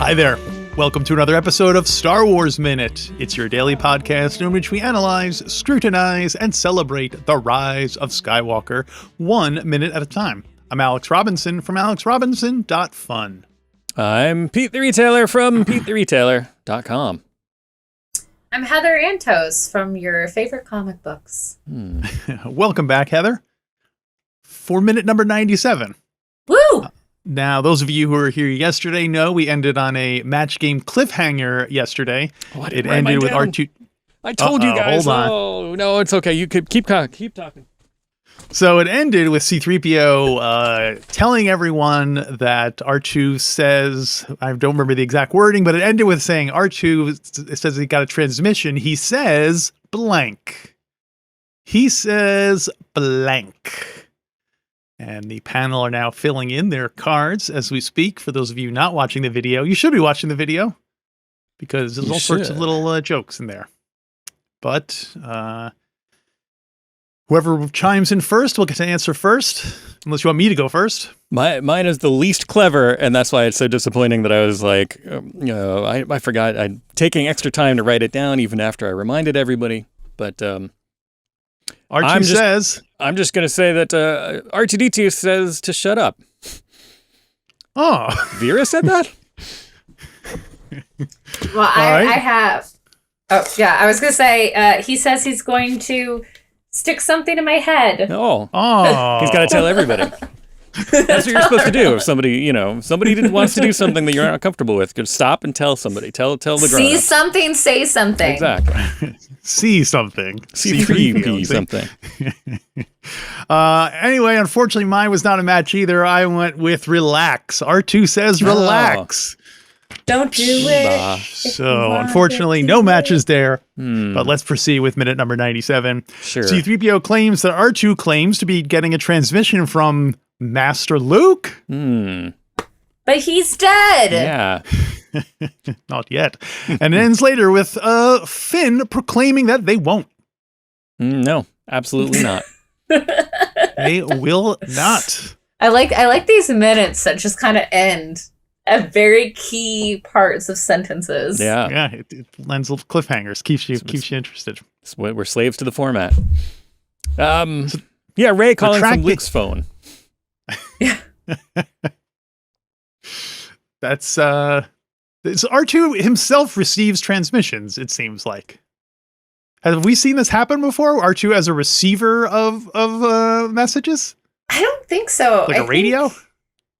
Hi there. Welcome to another episode of Star Wars Minute. It's your daily podcast in which we analyze, scrutinize, and celebrate the rise of Skywalker 1 minute at a time. I'm Alex Robinson from alexrobinson.fun. I'm Pete the Retailer from PeteTheRetailer.com. I'm Heather Antos from your favorite comic books. Welcome back, Heather, for minute number 97. Woo! Now, those of you who were here yesterday know we ended on a match game cliffhanger yesterday. It ended with R2. I told you guys. Hold on. Oh, no, it's okay. You could keep talking. So it ended with C-3PO telling everyone that R2 says, I don't remember the exact wording, but it ended with saying R2 says he got a transmission. He says blank. He says blank. And the panel are now filling in their cards as we speak. For those of you not watching the video, you should be watching the video because there's all sorts of little jokes in there. But whoever chimes in first will get to answer first, unless you want me to go first. Mine is the least clever, and that's why it's so disappointing that I was like, I forgot. I'm taking extra time to write it down even after I reminded everybody. But R2 says... I'm just going to say that R2-D2 says to shut up. Oh. Vera said that? Well, I have... Oh, yeah, I was going to say, he says he's going to stick something in my head. Oh. He's got to tell everybody. That's what you're supposed to do. If somebody wants to do something that you're not comfortable with, just stop and tell somebody. Tell the grown-up. See something, say something. Exactly. See something. C3P something. Anyway, unfortunately, mine was not a match either. I went with relax. R2 says relax. Don't do it. So, unfortunately, no matches there. But let's proceed with minute number 97. Sure. C-3PO claims that R2 claims to be getting a transmission from Master Luke. But he's dead. Yeah. Not yet. And it ends later with Finn proclaiming that they won't. No, absolutely not. They will not. I like these minutes that just kind of end at very key parts of sentences. Yeah. Yeah, it lends little cliffhangers, keeps you interested. We're slaves to the format. Yeah, Ray calling from Luke's phone. Yeah. That's R2 himself receives transmissions, it seems like. Have we seen this happen before? R2 as a receiver of messages? I don't think so. Like a radio?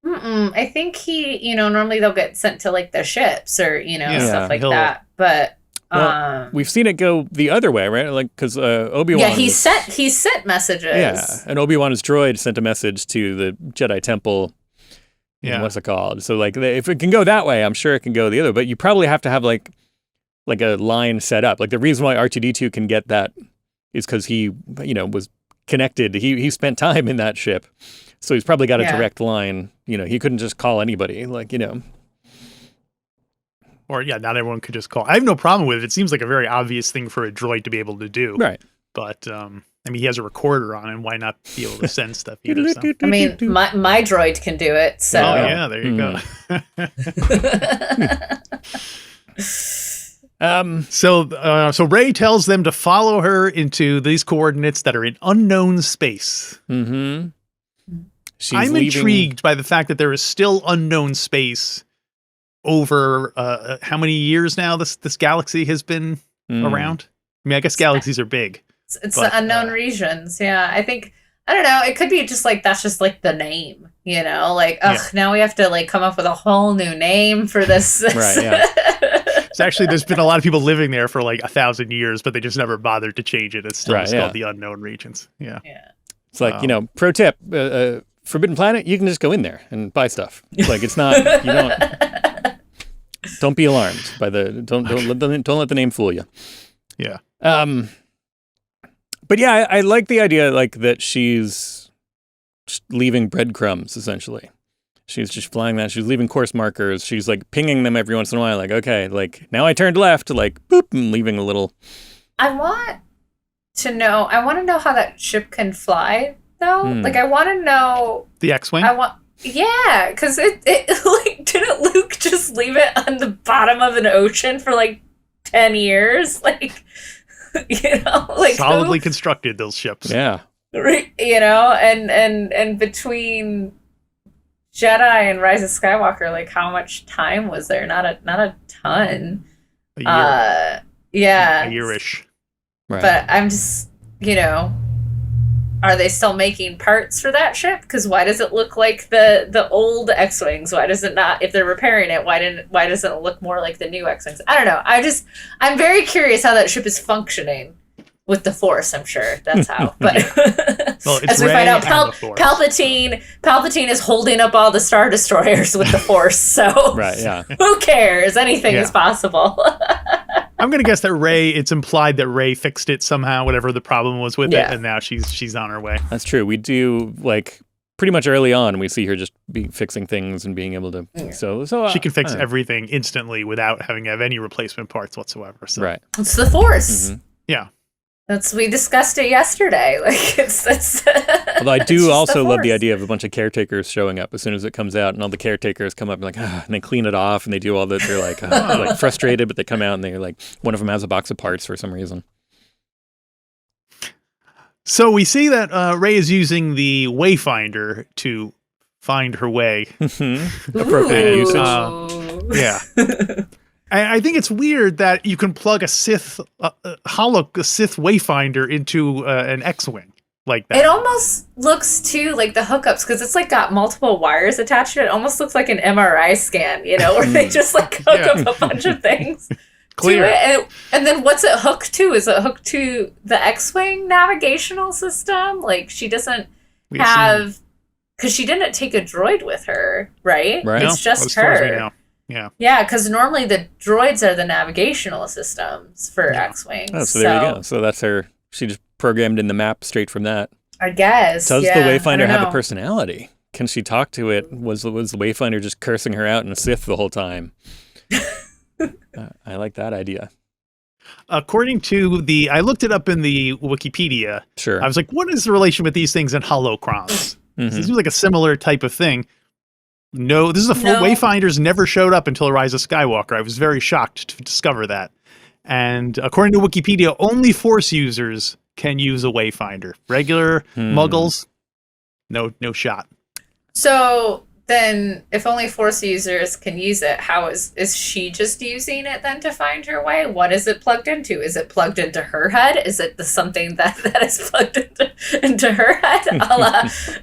I think he, normally they'll get sent to like the ships or, stuff like that. But we've seen it go the other way, right? Like, because Obi-Wan. Yeah, he sent messages. Yeah, and Obi-Wan's droid sent a message to the Jedi Temple. Yeah. What's it called? So, like, if it can go that way, I'm sure it can go the other. But you probably have to have like a line set up. Like, the reason why R2-D2 can get that is because he, was connected. He spent time in that ship. So he's probably got a direct line. He couldn't just call anybody, Or, not everyone could just call. I have no problem with it. It seems like a very obvious thing for a droid to be able to do. Right. But, he has a recorder on him. Why not be able to send stuff either? So. I mean, my droid can do it. So. Oh, yeah, there you go. So Rey tells them to follow her into these coordinates that are in unknown space. Mm-hmm. I'm intrigued by the fact that there is still unknown space over how many years now this galaxy has been around. I mean, I guess galaxies are big. It's the unknown regions. Yeah, I think, I don't know. It could be just like, that's just like the name, now we have to like come up with a whole new name for this. Right. Yeah. It's actually, there's been a lot of people living there for like 1,000 years, but they just never bothered to change it. It's still called the unknown regions. Yeah. It's like, pro tip, Forbidden Planet, you can just go in there and buy stuff. It's like, it's not, don't be alarmed by don't let the name fool you. Yeah. But yeah, I like the idea that she's leaving breadcrumbs, essentially. She's just flying that. She's leaving course markers. She's like pinging them every once in a while. Like, okay, now I turned left, boop, and leaving a little. I want to know how that ship can fly, though. I want to know the X-Wing. Yeah, because it like didn't Luke just leave it on the bottom of an ocean for like 10 years? Like, like Solidly constructed, those ships. Yeah. and between Jedi and Rise of Skywalker, like how much time was there? Not a ton. A year. Yeah. A yearish. Right. But I'm just, are they still making parts for that ship? Because why does it look like the old X-wings? Why does it not? If they're repairing it, why doesn't it look more like the new X-wings? I don't know. I'm very curious how that ship is functioning with the Force. I'm sure that's how. But Well, as we Rey find out, and the Force. Palpatine is holding up all the Star Destroyers with the Force. So Right. Yeah. who cares? Anything Yeah. is possible. I'm gonna guess that Rey. It's implied that Rey fixed it somehow, whatever the problem was with it, Yeah. and now she's on her way. That's true. We do like pretty much early on. We see her just fixing things and being able to. Yeah. So She can fix I don't know. everything instantly without having to have any replacement parts whatsoever. So. Right. It's the Force. Mhm. Yeah. We discussed it yesterday. Like it's Although I it's do just also love the Force. idea of a bunch of caretakers showing up as soon as it comes out, and all the caretakers come up and like, and they clean it off, and they do all that. They're like, like frustrated, but they come out and they're like, one of them has a box of parts for some reason. So we see that Rey is using the Wayfinder to find her way. Appropriate Ooh. usage. Yeah. I think it's weird that you can plug a Sith Sith Wayfinder into an X-wing like that. It almost looks too like the hookups because it's like got multiple wires attached to it. It almost looks like an MRI scan, where they just like hook Yeah. up a bunch of things Clear. to it. And then what's it hooked to? Is it hooked to the X-wing navigational system? Like she doesn't We have, because she didn't take a droid with her, right? Right. It's No, just as far as we her. know. Yeah. Yeah, because normally the droids are the navigational systems for Yeah. X-wings. Oh, so there you go. So that's her. She just programmed in the map straight from that. I guess. Does yeah, the I Wayfinder don't have a know. personality? Can she talk to it? Was the Wayfinder just cursing her out in a Sith the whole time? I like that idea. According to I looked it up in the Wikipedia. Sure. I was like, what is the relation with these things and holocrons? Mhm. It seems like a similar type of thing. No, this is No. Wayfinders never showed up until Rise of Skywalker. I was very shocked to discover that. And according to Wikipedia, only Force users can use a Wayfinder. Regular Muggles, no shot. So then, if only Force users can use it, how is she just using it then to find her way? What is it plugged into? Is it plugged into her head? Is it something that is plugged into her head, a la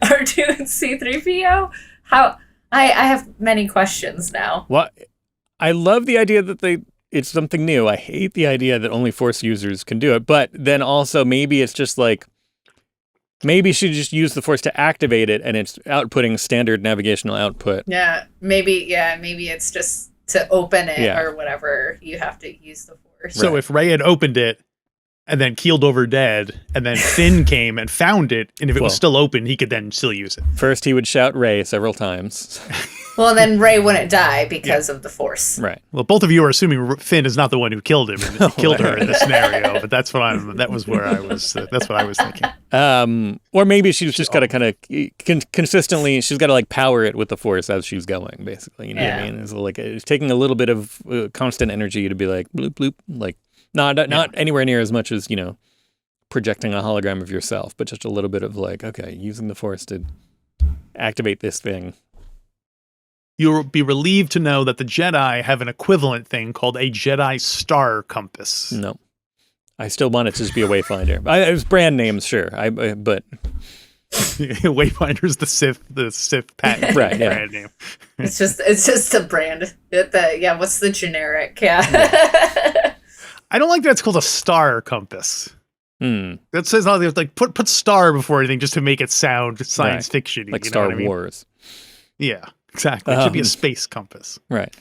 R2 and C-3PO? How? I have many questions now. What? I love the idea that it's something new. I hate the idea that only Force users can do it. But then also maybe it's just like, maybe she just used the Force to activate it and it's outputting standard navigational output. Yeah, maybe it's just to open it Yeah. or whatever. You have to use the Force. So Right. if Rey had opened it and then keeled over dead, and then Finn came and found it, and if it was Well- still open, he could then still use it. First, he would shout Rey several times. Well, then Rey wouldn't die because of the Force. Right. Well, both of you are assuming Finn is not the one who killed him and killed her in this scenario, but that's what that was where I was. That's what I was thinking. Or maybe she's just got to kind of consistently, she's got to like power it with the Force as she's going, basically. You know what I Yeah. mean? It's like it's taking a little bit of constant energy to be like bloop bloop, like not anywhere near as much as projecting a hologram of yourself, but just a little bit of like, okay, using the Force to activate this thing. You'll be relieved to know that the Jedi have an equivalent thing called a Jedi Star Compass. No, I still want it to just be a Wayfinder. It was brand names, sure. But Wayfinder's the Sith patent Right, yeah. brand name. It's just a brand. What's the generic? Yeah. I don't like that it's called a star compass. That says all like put star before anything just to make it sound science fiction, like you know Star what I mean? Wars. Yeah, exactly. It should be a space compass. Right.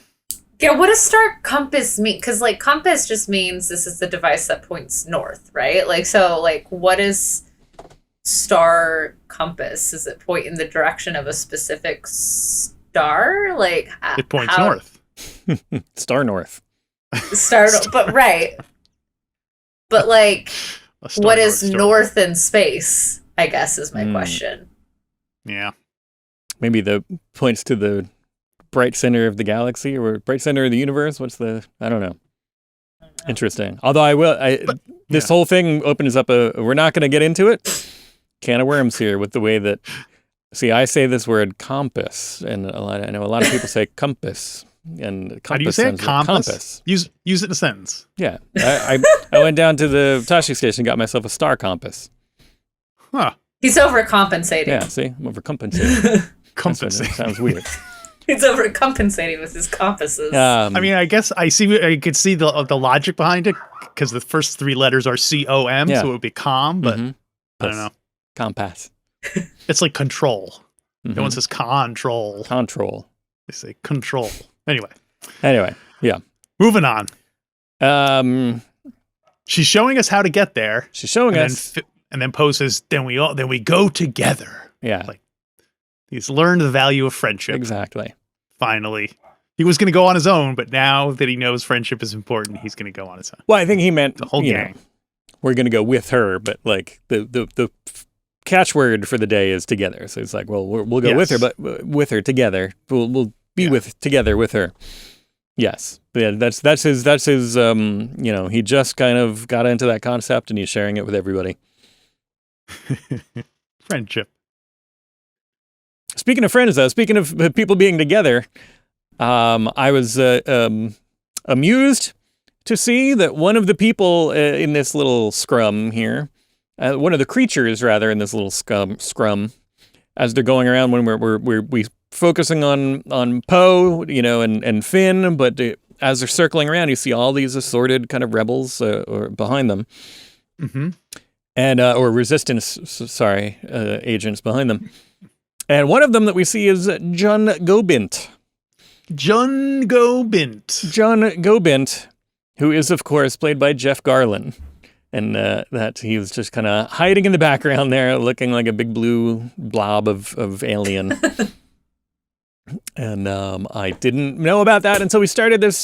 Yeah, what does star compass mean? Because like compass just means this is the device that points north, right? Like so, like what is star compass? Does it point in the direction of a specific star? Like It points north. Star North. Star, but right. But like, A star what north is star. north in space? I guess is my question. Yeah. maybe the points to the bright center of the galaxy or bright center of the universe. I don't know. Interesting. Although this whole thing opens up we're not going to get into it. Can of worms here with the way that, see, I say this word compass, and I know a lot of people say compass. And how do you say it? Compass. Use it in a sentence. Yeah. I went down to the Tashi station and got myself a star compass. Huh. He's overcompensating. Yeah, see? I'm overcompensating. Compensating. Sounds weird. He's overcompensating with his compasses. I mean, I guess I could see the logic behind it because the first three letters are COM, so it would be com, but I don't know. Compass. It's like control. No one says control. Control. They say control. Anyway, yeah. Moving on. She's showing us how to get there. She's showing us. And then Poe says, then we go together. Yeah. Like, he's learned the value of friendship. Exactly. Finally. He was going to go on his own, but now that he knows friendship is important, he's going to go on his own. Well, I think he meant the whole gang. We're going to go with her, but like the catchword for the day is together. So it's like, well, we'll go with her, but with her together. We'll be together with her. Yes. Yeah, that's his he just kind of got into that concept and he's sharing it with everybody. Friendship. Speaking of friends, though, speaking of people being together, I was amused to see that one of the people in this little scrum here, one of the creatures rather in this little scrum, as they're going around when we focusing on Poe, and Finn, but as they're circling around, you see all these assorted kind of rebels or behind them. Mm-hmm. And or resistance, agents behind them. And one of them that we see is John Gobint. John Gobint, who is, of course, played by Jeff Garlin. And that he was just kind of hiding in the background there, looking like a big blue blob of alien. And I didn't know about that until we started this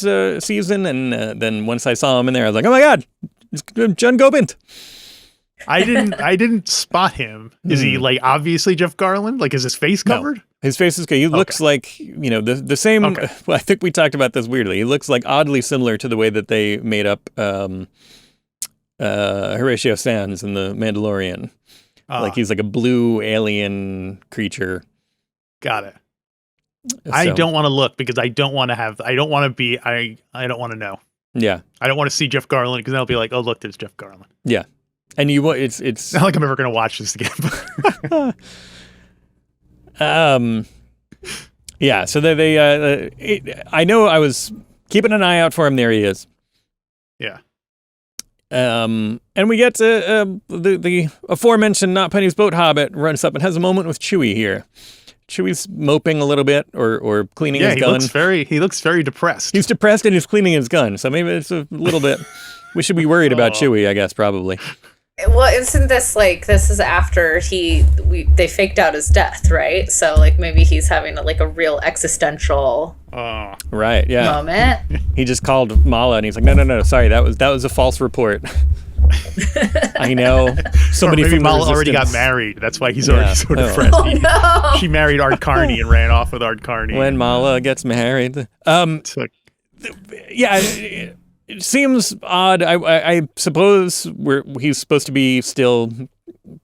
season. And then once I saw him in there, I was like, oh my God, it's John Gobint. I didn't spot him. Is he like obviously Jeff Garland? Like, is his face covered? No. His face is good. He looks like, the same. Okay. Well, I think we talked about this weirdly. He looks like oddly similar to the way that they made up Horatio Sands in The Mandalorian. Like he's like a blue alien creature. Got it. So, I don't want to look because I don't want to know. Yeah. I don't want to see Jeff Garland because they'll be like, oh, look, there's Jeff Garland. Yeah. And it's not like I'm ever going to watch this again. Yeah. So I know I was keeping an eye out for him. There he is. Yeah. And we get to the aforementioned Not Penny's Boat Hobbit runs up and has a moment with Chewie here. Chewie's moping a little bit or cleaning his gun. He looks very depressed. He's depressed and he's cleaning his gun. So maybe it's a little bit. We should be worried about Chewie, I guess, probably. Well, isn't this this is after they faked out his death, right? So maybe he's having a real existential right, yeah. moment. He just called Mala and he's like, no, sorry, that was a false report. I know. Somebody maybe from Mala already got married. That's why he's already sort of friendly. Oh, no. She married Art Carney and ran off with Art Carney. When Mala gets married. Yeah, it seems odd. I suppose he's supposed to be still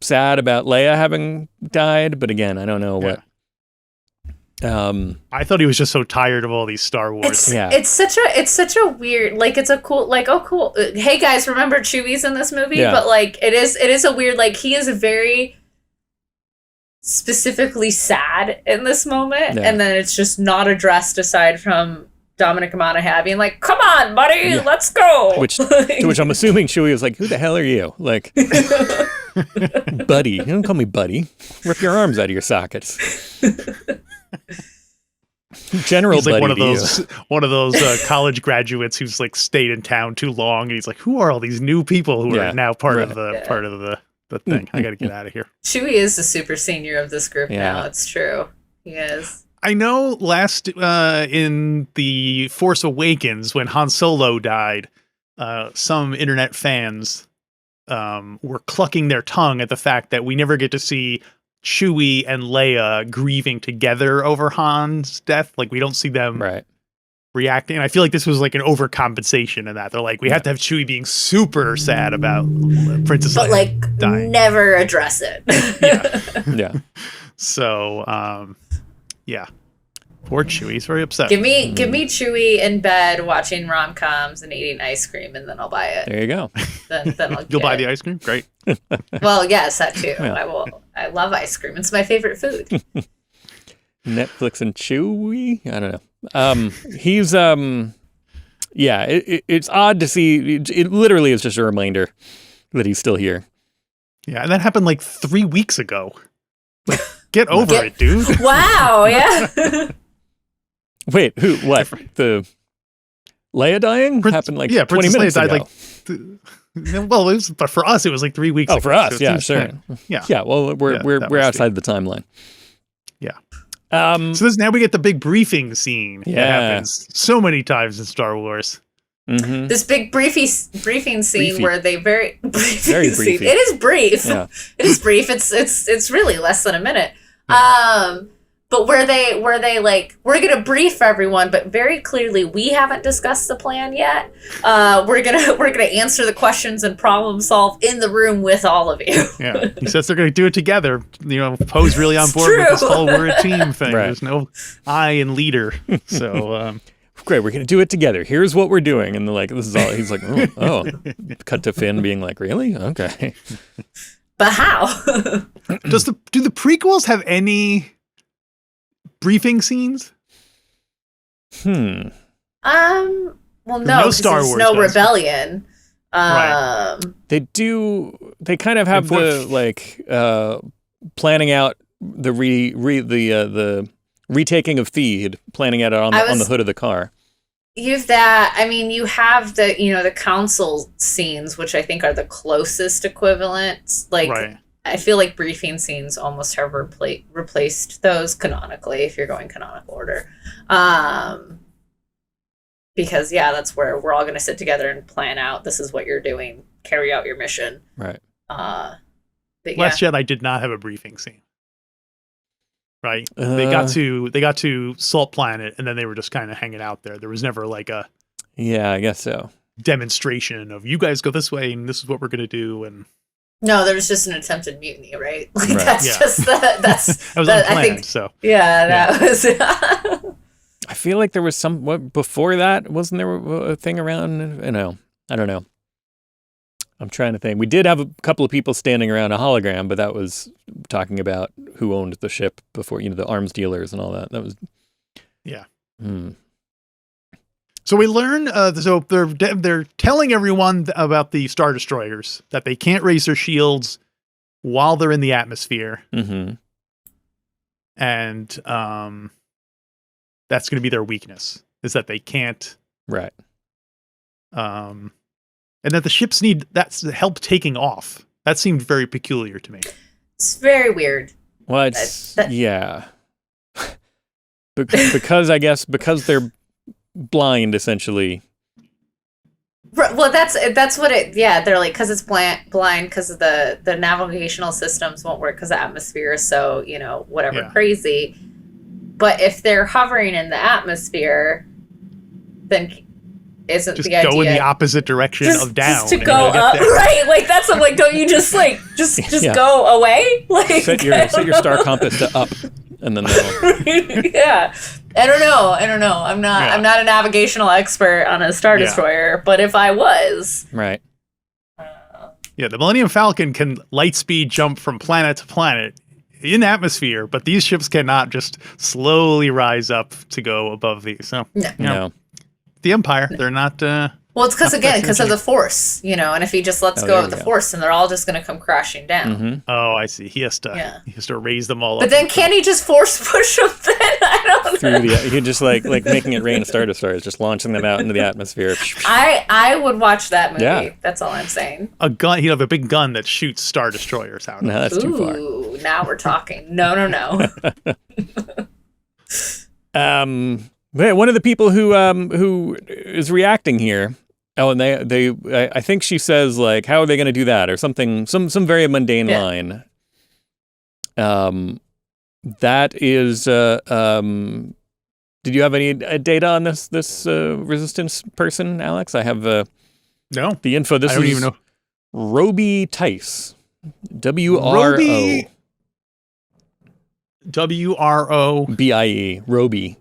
sad about Leia having died, but again, I don't know what. I thought he was just so tired of all these Star Wars. It's such a weird, it's a cool, oh cool. Hey guys, remember Chewie's in this movie? Yeah. But it is a weird, he is very specifically sad in this moment, and then it's just not addressed aside from Dominic Monaghan being like, "Come on, buddy, let's go." To which I'm assuming Chewie was like, "Who the hell are you?" Like, buddy, you don't call me buddy. Rip your arms out of your sockets. General he's like buddy one of those college graduates who's stayed in town too long, and he's like, "Who are all these new people who are now part of the thing? I got to get out of here." Chewie is the super senior of this group now. It's true. He is. I know last in The Force Awakens, when Han Solo died, some internet fans were clucking their tongue at the fact that we never get to see Chewie and Leia grieving together over Han's death. Like, we don't see them Right. reacting. And I feel like this was like an overcompensation in that. They're like, we have to have Chewie being super sad about Princess But Leia like dying. never address it. Yeah. So, yeah. Poor Chewie. He's very upset. Give me Chewie in bed watching rom-coms and eating ice cream, and then I'll buy it. There you go. Then I'll You'll get buy it. the ice cream? Great. Well, yes, that too. Yeah. I will. I love ice cream. It's my favorite food. Netflix and Chewie. I don't know. He's yeah. It's odd to see. It literally is just a reminder that he's still here. Yeah, and that happened like 3 weeks ago. Like, get over it, dude. Wow. Yeah. Wait, who? What? The Leia dying happened like 20 Princess minutes Leia ago. died like. Well, but for us, it was like 3 weeks. Oh, ago, for us, so it yeah, seems sure. kind of- yeah. Yeah, well, that we're must be- outside the timeline. Yeah. So now we get the big briefing scene. Yeah. That happens so many times in Star Wars. mhm. This big briefing scene Briefy. where they very Very scene. briefy. It is brief. Yeah. It is brief. It's really less than a minute. But where they like, we're gonna brief everyone, but very clearly we haven't discussed the plan yet. We're gonna answer the questions and problem solve in the room with all of you. Yeah. He says they're going to do it together. Poe's really on It's board with this true. whole we're a team thing. Right. There's no I in leader. So, Great, we're gonna do it together. Here's what we're doing, and they're like, this is all. He's like, oh. Cut to Finn being like, really? Okay. But how? do the prequels have any briefing scenes? Well, no, no 'cause Star there's Wars no does. rebellion. Right. They do. They kind of have the like planning out the the retaking of Theed, planning out on the hood of the car. You have that. I mean, you have the the council scenes, which I think are the closest equivalents. Like, Right. I feel like briefing scenes almost have replaced those canonically, if you're going canonical order. Because that's where we're all going to sit together and plan out. This is what you're doing. Carry out your mission. Right. But Last Jedi did not have a briefing scene. Right. They got to Salt Planet, and then they were just kind of hanging out there. There was never like a Yeah, I guess so. demonstration of you guys go this way and this is what we're going to do. And no, there was just an attempted mutiny, right? Like, Right. that's Yeah. just that's that was that, unplanned. I think. So That was. I feel like there was before that. Wasn't there a thing around? I don't know. I'm trying to think. We did have a couple of people standing around a hologram, but that was talking about who owned the ship before, the arms dealers and all that. That was. Yeah. Hmm. So we learn. So they're telling everyone about the Star Destroyers that they can't raise their shields while they're in the atmosphere, Mm-hmm. and that's going to be their weakness. Is that they can't. Right. And that the ships need that's help taking off. That seemed very peculiar to me. It's very weird. Well, it's yeah. Because I guess because they're blind essentially. Well, that's what it. Yeah, they're like, because it's blind because of the navigational systems won't work because the atmosphere is so whatever Yeah. crazy. But if they're hovering in the atmosphere, then isn't Just the idea go in the opposite direction of down. just to and go you'll get up, there. right? Like that's I'm like, don't you just Yeah. go away? Like Set your star compass to up, and then they'll. yeah. I don't know. I'm not a navigational expert on a Star Yeah. Destroyer, but if I was, Right. Yeah, the Millennium Falcon can light speed jump from planet to planet in atmosphere, but these ships cannot just slowly rise up to go above these. So no. No. the Empire, they're not. Well, it's because of the Force, and if he just lets go there of we the go. Force, then they're all just going to come crashing down. Mm-hmm. Oh, I see. He has to. Yeah. He has to raise them all But up. then can he just Force push them? Then I don't know. You could just like making it rain Star Destroyers, just launching them out into the atmosphere. I would watch that movie. Yeah. That's all I'm saying. A gun. He'd have a big gun that shoots Star Destroyers out. No, that's too far. Ooh, now we're talking. No. But one of the people who is reacting here. Oh, and I think she says like, "How are they going to do that?" or something, some very mundane Yeah. line. That is. Did you have any data on this resistance person, Alex? I have No, the info. This I don't is even know. Roby Tice. WRO. WRO. BIE. Roby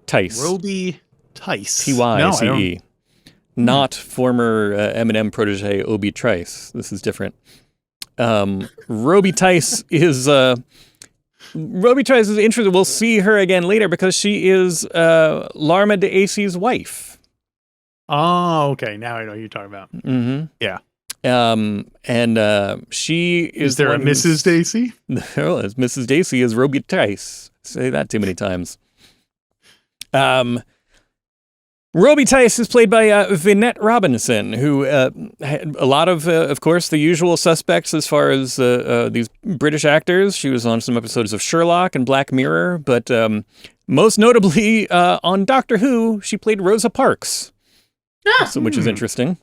Tice. Roby Tice. TYCE. No, Not former Eminem protege Obi Trice. This is different. Roby Tice is Roby Trice is interesting. We'll see her again later because she is Larma de Ace's wife. Oh, okay. Now I know who you're talking about. Mm-hmm. Yeah. And she is there a Mrs. Dacey? No, Mrs. Dacey is Roby Tice. Say that too many times. Roby Tice is played by Vinette Robinson, who had a lot of course, the usual suspects as far as these British actors. She was on some episodes of Sherlock and Black Mirror, but most notably on Doctor Who, she played Rosa Parks, which is interesting.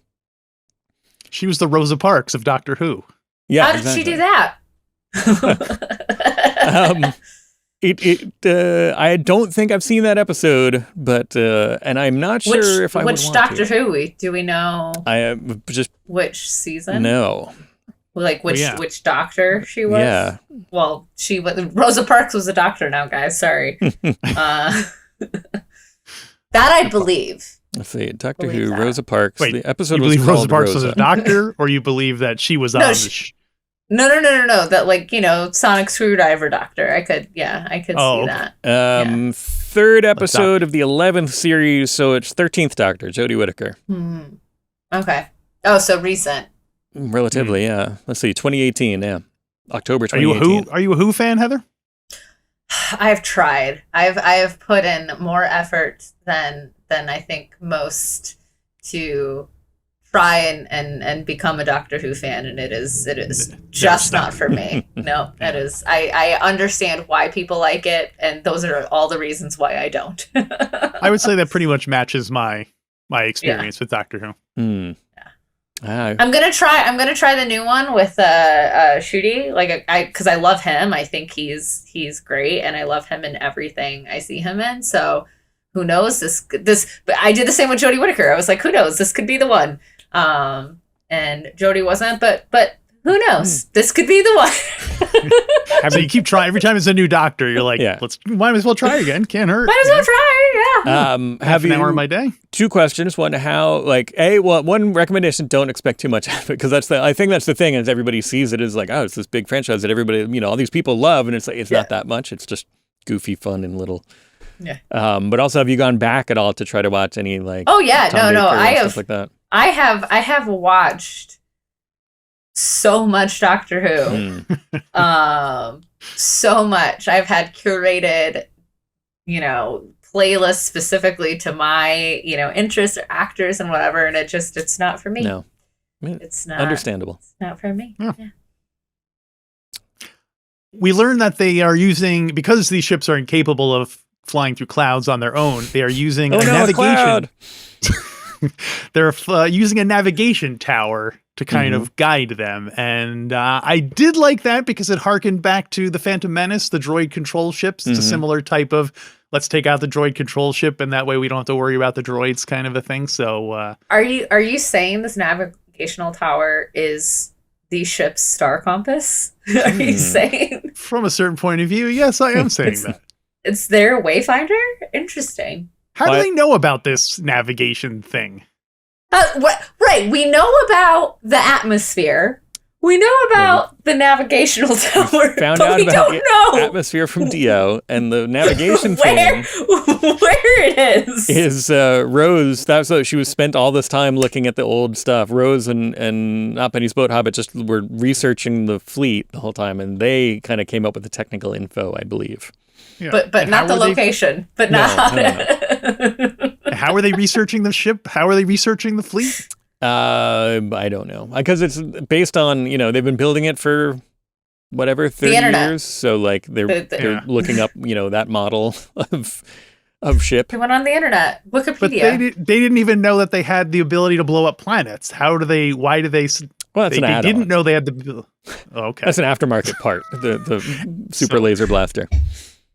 She was the Rosa Parks of Doctor Who. Yeah, how did she do that? I don't think I've seen that episode, but and I'm not sure if I would want to. Which Doctor Who do we know? I just which season? No, like which doctor she was? Yeah. Well, she was Rosa Parks was a doctor now, guys. Sorry. That I believe. Let's see, Doctor Who, that. Rosa Parks. Wait, the episode you was believe called Rosa Parks Rosa. was a doctor, or you believe that she was on the No. That sonic screwdriver doctor. I could see that. Third episode of the 11th series, so it's 13th Doctor, Jodie Whittaker. Okay. Oh, so recent. Relatively, yeah. Let's see, 2018, yeah. October 2018. Are you a Who fan, Heather? I've tried. I've put in more effort than I think most to try and become a Doctor Who fan, and it is just not for me. No, it is. I understand why people like it, and those are all the reasons why I don't. I would say that pretty much matches my experience with Doctor Who. Yeah. I'm gonna try the new one with Shooty, because I love him. I think he's great, and I love him in everything I see him in. So who knows this? But I did the same with Jodie Whittaker. I was like, who knows? This could be the one. And Jodie wasn't, but who knows? This could be the one. So you keep trying every time it's a new doctor. You're like, might as well try again. Can't hurt. Might as well try. Yeah. Half an hour of my day. Two questions. One, one recommendation: don't expect too much of it, because I think that's the thing. Is everybody sees it as like, oh, it's this big franchise that everybody, all these people love, and it's like it's not that much. It's just goofy, fun, and little. Yeah. But also, have you gone back at all to try to watch any Oh yeah, Tom no, Baker I have stuff like that? I have watched so much Doctor Who. So much. I've had curated, playlists specifically to my, interests or actors and whatever, and it's not for me. No. It's not understandable. It's not for me. Yeah. We learned that they are using, because these ships are incapable of flying through clouds on their own, they are using a navigation. They're using a navigation tower to kind of guide them. And I did like that because it harkened back to the Phantom Menace, the droid control ships. It's a similar type of, let's take out the droid control ship, and that way we don't have to worry about the droids kind of a thing. So are you saying this navigational tower is the ship's star compass? Are you saying? From a certain point of view, yes, I am saying that. It's their wayfinder? Interesting. How do they know about this navigation thing? Right, we know about the atmosphere. We know about the navigational tower, but we don't know atmosphere from Dio, and the navigation thing. Where it is Rose. That's what she was spent all this time looking at the old stuff. Rose and not Penny's Boat Hobbit just were researching the fleet the whole time, and they kind of came up with the technical info, I believe. Yeah. But not the location. But not. No. How are they researching the ship? How are they researching the fleet? I don't know, because it's based on they've been building it for 30 years. So like they're looking up that model of ship. They went on the internet, Wikipedia. But they didn't even know that they had the ability to blow up planets. Why do they? Well, that's They an add-on. didn't know they had the. Oh, okay. That's an aftermarket part. The super laser blaster.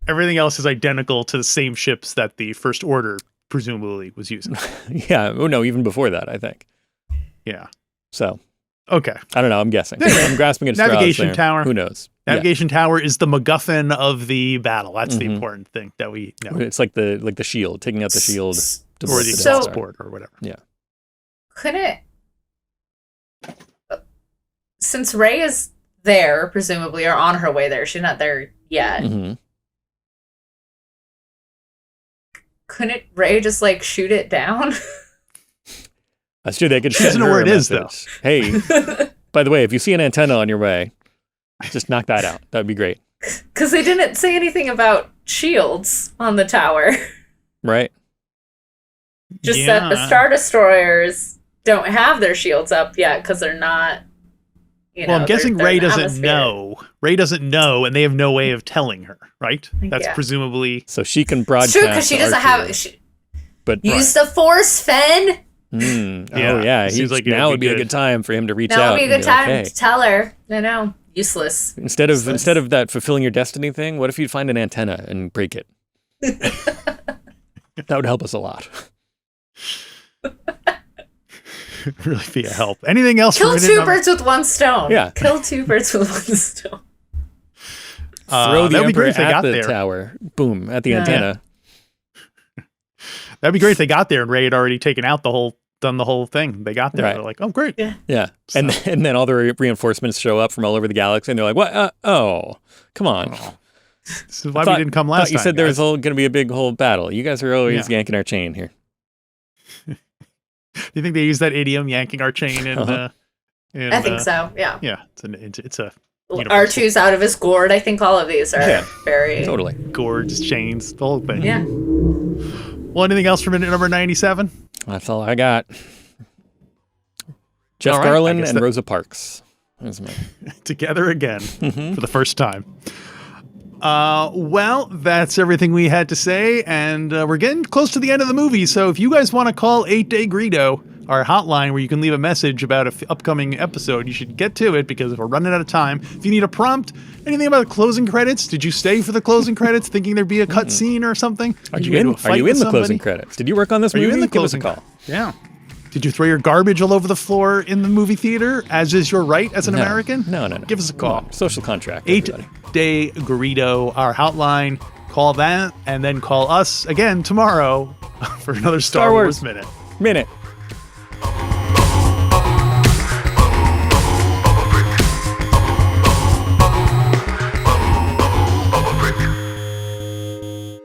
Everything else is identical to the same ships that the First Order presumably was using. Yeah. Oh no, even before that, I think. Yeah. So. Okay. I don't know. I'm guessing. I'm grasping at straws Navigation there. tower. Who knows? Navigation tower is the MacGuffin of the battle. That's the important thing that we know. It's like the shield, taking out the shield to Or block the Death So- Star. export or whatever. Yeah. Couldn't it? Since Rey is there, presumably, or on her way there, she's not there yet. Mhm. Couldn't Rey just like shoot it down? That's true. They could She doesn't send know her where a it is, message. Hey, by the way, if you see an antenna on your way, just knock that out. That'd be great. Because they didn't say anything about shields on the tower. Right? Just that the Star Destroyers don't have their shields up yet because they're not. You know, Well, I'm guessing they're Rey in the doesn't atmosphere. know. Rey doesn't know, and they have no way of telling her, right? That's Yeah. presumably. So she can It's broadcast. true because she to doesn't R2, have. But Use the Force, Fen. Oh Yeah, yeah. it seems like it now would would be be a good. good time for him to reach Now out. would be a and good time like, to hey. tell her. I know. Useless. Instead of that fulfilling your destiny thing, what if you find an antenna and break it? That would help us a lot. Really be a help. Anything else? Kill for minute two number- birds with one stone. Yeah. Kill two birds with one stone. Throw the that'd be Emperor great if they at got the there. tower. Boom, at the Yeah. antenna. That'd be great if they got there and Rey had already done the whole thing. They got there. Right. They're like, oh, great. Yeah. And then all the reinforcements show up from all over the galaxy, and they're like, "What? Oh, come on." Oh. This is why we didn't come last You time. said there was guys. going to be a big whole battle. You guys are always Yeah. yanking our chain here. Do you think they use that idiom, yanking our chain? Uh-huh. I think so. Yeah. Yeah, it's a universal. R2's out of his gourd. I think all of these are Yeah. very. Totally. Gourds, chains, the whole thing. Yeah. Well, anything else for minute number 97? That's all I got. Jeff All right, I Garland guess and that- Rosa Parks. That's my... Together again Mm-hmm. for the first time. Well, that's everything we had to say, and we're getting close to the end of the movie. So if you guys want to call 8-Day Greedo, our hotline where you can leave a message about an upcoming episode, you should get to it because we're running out of time. If you need a prompt, anything about the closing credits? Did you stay for the closing credits thinking there'd be a cut scene or something? Are Did you get in? into a Are fight you with in the closing somebody? credits? Did you work on this Are movie? you in the Give us a closing call. Yeah. Did you throw your garbage all over the floor in the movie theater, as is your right as an No. American? No. Give us a call. Social contract. everybody. 8-Day Greedo, our hotline. Call that, and then call us again tomorrow for another Star Wars Minute. Minute.